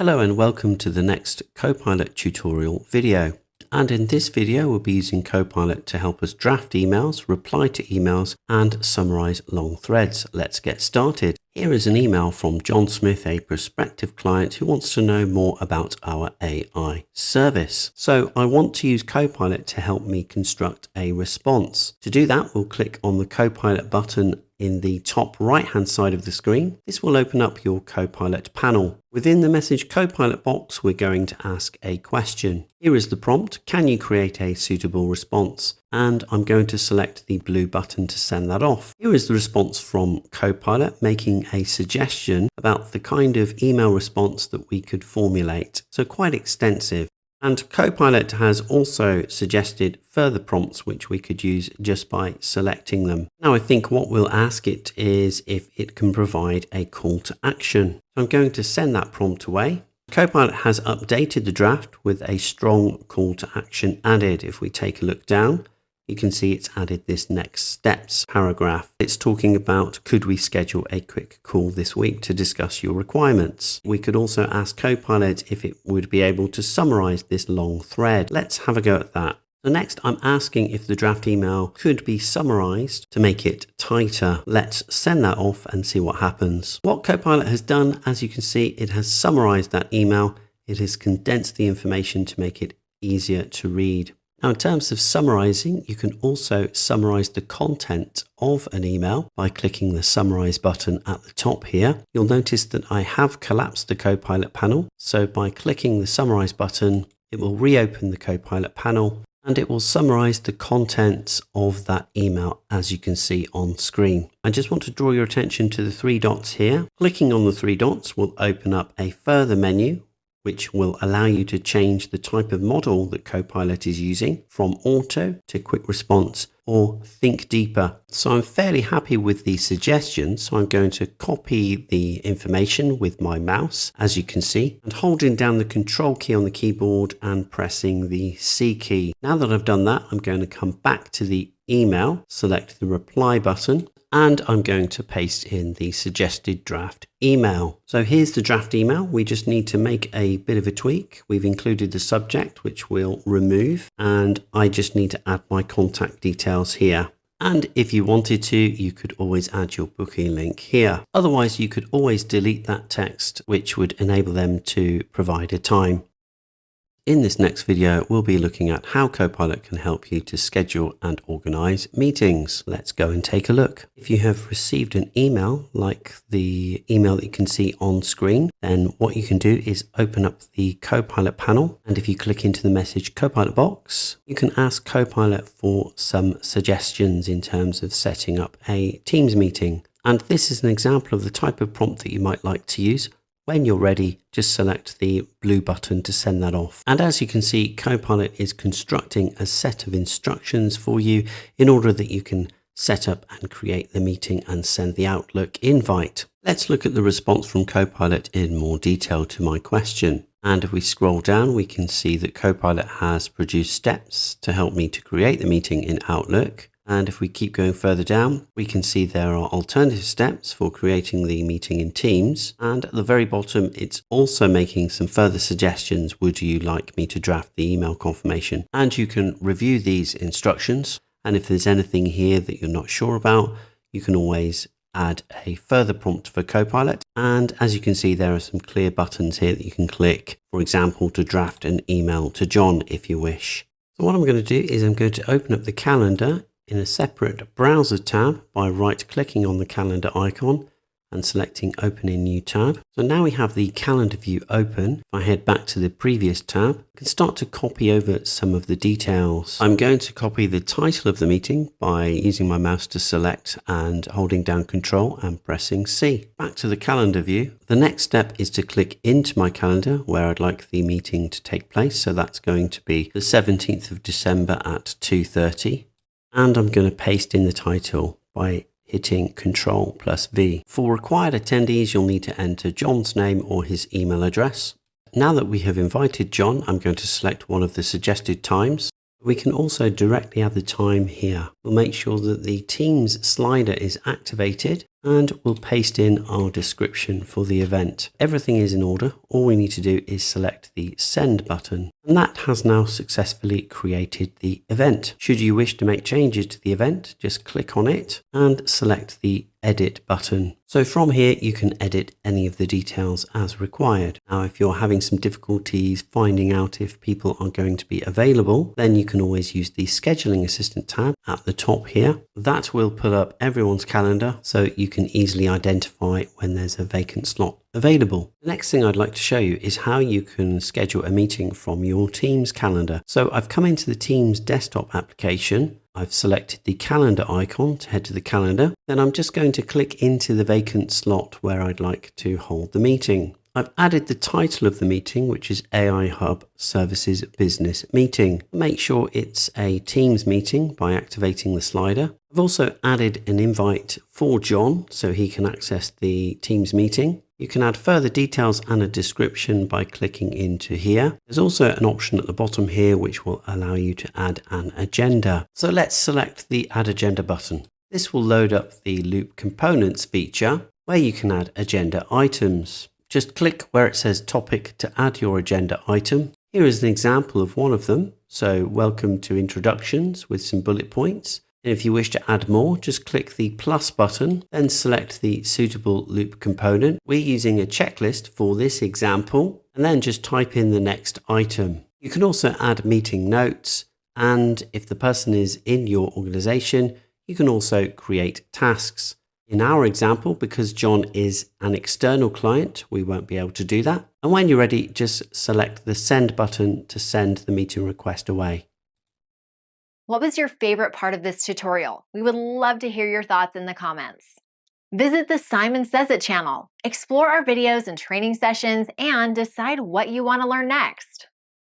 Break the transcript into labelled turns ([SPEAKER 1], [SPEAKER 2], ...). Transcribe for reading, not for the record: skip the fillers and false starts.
[SPEAKER 1] Hello and welcome to the next Copilot tutorial video. And in this video, we'll be using Copilot to help us draft emails, reply to emails, and summarize long threads. Let's get started. Here is an email from John Smith, a prospective client who wants to know more about our AI service. So I want to use Copilot to help me construct a response. To do that, we'll click on the Copilot button in the top right hand side of the screen. This will open up your Copilot panel. Within the message Copilot box, we're going to ask a question. Here is the prompt. Can you create a suitable response? And I'm going to select the blue button to send that off. Here is the response from Copilot, making a suggestion about the kind of email response that we could formulate. So quite extensive. And Copilot has also suggested further prompts which we could use just by selecting them. Now I think what we'll ask it is if it can provide a call to action. So I'm going to send that prompt away. Copilot has updated the draft with a strong call to action added. If we take a look down, you can see it's added this next steps paragraph. It's talking about, could we schedule a quick call this week to discuss your requirements? We could also ask Copilot if it would be able to summarize this long thread. Let's have a go at that. So next, I'm asking if the draft email could be summarized to make it tighter. Let's send that off and see what happens. What Copilot has done, as you can see, it has summarized that email. It has condensed the information to make it easier to read. Now, in terms of summarizing, you can also summarize the content of an email by clicking the summarize button at the top here. You'll notice that I have collapsed the Copilot panel. So by clicking the summarize button, it will reopen the Copilot panel and it will summarize the contents of that email, as you can see on screen. I just want to draw your attention to the three dots here. Clicking on the three dots will open up a further menu, which will allow you to change the type of model that Copilot is using from auto to quick response or think deeper. So I'm fairly happy with the suggestions. So I'm going to copy the information with my mouse, as you can see, and holding down the control key on the keyboard and pressing the C key. Now that I've done that, I'm going to come back to the email, select the reply button, and I'm going to paste in the suggested draft email. So here's the draft email. We just need to make a bit of a tweak. We've included the subject, which we'll remove, and I just need to add my contact details here. And if you wanted to, you could always add your booking link here. Otherwise, you could always delete that text, which would enable them to provide a time. In this next video, we'll be looking at how Copilot can help you to schedule and organize meetings. Let's go and take a look. If you have received an email like the email that you can see on screen, then what you can do is open up the Copilot panel. And if you click into the message Copilot box, you can ask Copilot for some suggestions in terms of setting up a Teams meeting. And this is an example of the type of prompt that you might like to use. When you're ready, just select the blue button to send that off. And as you can see, Copilot is constructing a set of instructions for you in order that you can set up and create the meeting and send the Outlook invite. Let's look at the response from Copilot in more detail to my question. And if we scroll down, we can see that Copilot has produced steps to help me to create the meeting in Outlook. And if we keep going further down, we can see there are alternative steps for creating the meeting in Teams. And at the very bottom, it's also making some further suggestions. Would you like me to draft the email confirmation? And you can review these instructions. And if there's anything here that you're not sure about, you can always add a further prompt for Copilot. And as you can see, there are some clear buttons here that you can click, for example, to draft an email to John if you wish. So what I'm going to do is I'm going to open up the calendar in a separate browser tab by right-clicking on the calendar icon and selecting Open in New Tab. So now we have the calendar view open. If I head back to the previous tab, I can start to copy over some of the details. I'm going to copy the title of the meeting by using my mouse to select and holding down Control and pressing C. Back to the calendar view. The next step is to click into my calendar where I'd like the meeting to take place. So that's going to be the 17th of December at 2:30. And I'm going to paste in the title by hitting Ctrl+V. For required attendees, you'll need to enter John's name or his email address. Now that we have invited John, I'm going to select one of the suggested times. We can also directly add the time here. We'll make sure that the Teams slider is activated and we'll paste in our description for the event. Everything is in order. All we need to do is select the send button, and that has now successfully created the event. Should you wish to make changes to the event, just click on it and select the edit button. So from here, you can edit any of the details as required. Now, if you're having some difficulties finding out if people are going to be available, then you can always use the scheduling assistant tab at the top here. That will pull up everyone's calendar so you can easily identify when there's a vacant slot available. The next thing I'd like to show you is how you can schedule a meeting from your Teams calendar. So I've come into the Teams desktop application. I've selected the calendar icon to head to the calendar. Then I'm just going to click into the vacant slot where I'd like to hold the meeting. I've added the title of the meeting, which is AI Hub Services Business Meeting. Make sure it's a Teams meeting by activating the slider. I've also added an invite for John so he can access the Teams meeting. You can add further details and a description by clicking into here. There's also an option at the bottom here which will allow you to add an agenda. So let's select the Add Agenda button. This will load up the Loop Components feature where you can add agenda items. Just click where it says Topic to add your agenda item. Here is an example of one of them. So welcome to introductions with some bullet points. And if you wish to add more, just click the plus button, then select the suitable loop component. We're using a checklist for this example, and then just type in the next item. You can also add meeting notes, and if the person is in your organization, you can also create tasks. In our example, because John is an external client, we won't be able to do that. And when you're ready, just select the send button to send the meeting request away.
[SPEAKER 2] What was your favorite part of this tutorial? We would love to hear your thoughts in the comments. Visit the Simon Says It channel, explore our videos and training sessions, and decide what you want to learn next.